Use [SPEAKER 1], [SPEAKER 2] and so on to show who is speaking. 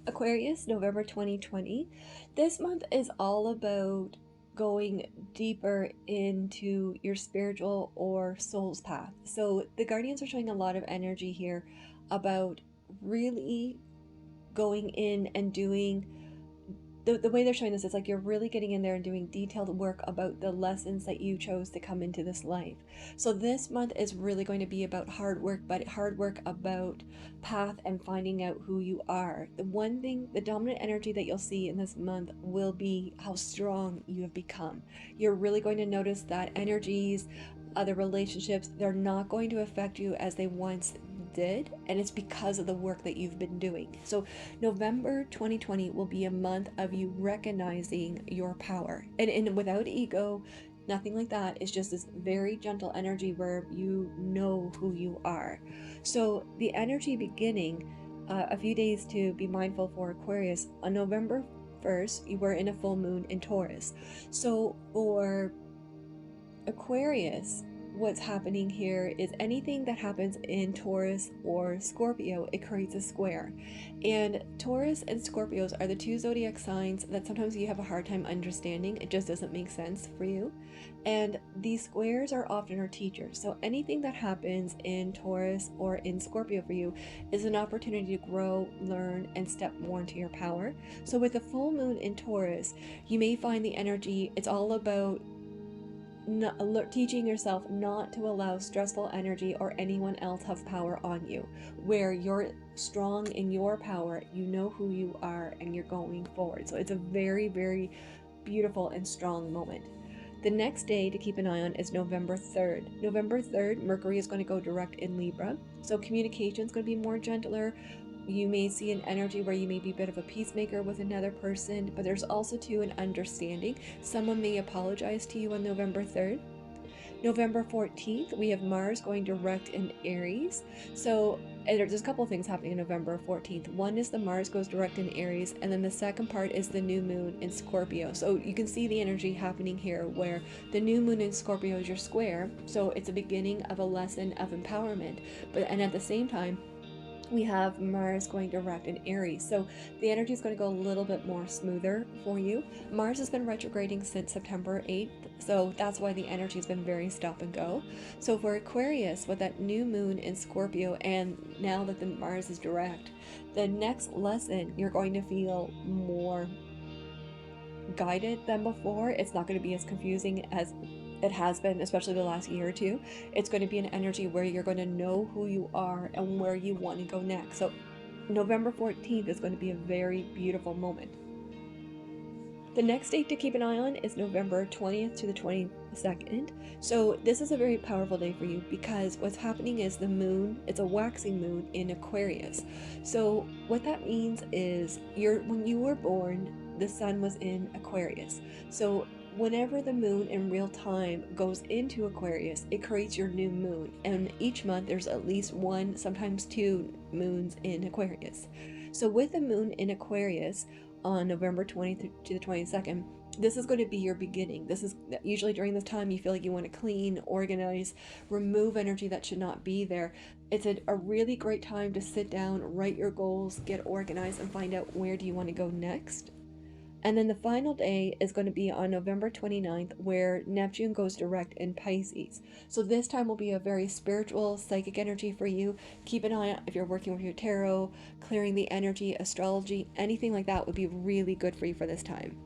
[SPEAKER 1] Aquarius, November 2020. This month is all about going deeper into your spiritual or soul's path. So the Guardians are showing a lot of energy here about really going in and doing the way they're showing this is like you're really getting in there and doing detailed work about the lessons that you chose to come into this life. So this month is really going to be about hard work, but hard work about path and finding out who you are. The one thing, the dominant energy that you'll see in this month will be how strong you have become. You're really going to notice that energies, other relationships, they're not going to affect you as they once did, and it's because of the work that you've been doing. So November 2020 will be a month of you recognizing your power, and without ego, nothing like that. It's just this very gentle energy where you know who you are. So the energy beginning a few days to be mindful for Aquarius. On November 1st, you were in a full moon in Taurus. So for Aquarius, what's happening here is anything that happens in Taurus or Scorpio, it creates a square. And Taurus and Scorpios are the two zodiac signs that sometimes you have a hard time understanding. It just doesn't make sense for you. And these squares are often our teachers. So anything that happens in Taurus or in Scorpio for you is an opportunity to grow, learn, and step more into your power. So with the full moon in Taurus, you may find the energy, it's all about teaching yourself not to allow stressful energy or anyone else have power on you. Where you're strong in your power, you know who you are, and you're going forward. So it's a very, very beautiful and strong moment. The next day to keep an eye on is November 3rd. November 3rd, Mercury is going to go direct in Libra. So communication is going to be more gentler. You may see an energy where you may be a bit of a peacemaker with another person, but there's also too an understanding. Someone may apologize to you on November 3rd. November 14th, we have Mars going direct in Aries. So there's a couple things happening on November 14th. One is the Mars goes direct in Aries, and then the second part is the new moon in Scorpio. So you can see the energy happening here where the new moon in Scorpio is your square. So it's a beginning of a lesson of empowerment. And at the same time, we have Mars going direct in Aries. So the energy is going to go a little bit more smoother for you. Mars has been retrograding since September 8th. So that's why the energy has been very stop and go. So for Aquarius, with that new moon in Scorpio, and now that the Mars is direct, the next lesson, you're going to feel more guided than before. It's not going to be as confusing as it has been, especially the last year or two. It's going to be an energy where you're going to know who you are and where you want to go next. So November 14th is going to be a very beautiful moment. The next date to keep an eye on is November 20th to the 22nd. So this is a very powerful day for you because what's happening is the moon, it's a waxing moon in Aquarius. So what that means is when you were born, the sun was in Aquarius. So whenever the moon in real time goes into Aquarius, it creates your new moon. And each month there's at least one, sometimes two moons in Aquarius. So with the moon in Aquarius on November 20th to the 22nd, this is going to be your beginning. This is usually during this time you feel like you want to clean, organize, remove energy that should not be there. It's a really great time to sit down, write your goals, get organized, and find out where do you want to go next. And then the final day is going to be on November 29th, where Neptune goes direct in Pisces. So this time will be a very spiritual, psychic energy for you. Keep an eye out if you're working with your tarot, clearing the energy, astrology, anything like that would be really good for you for this time.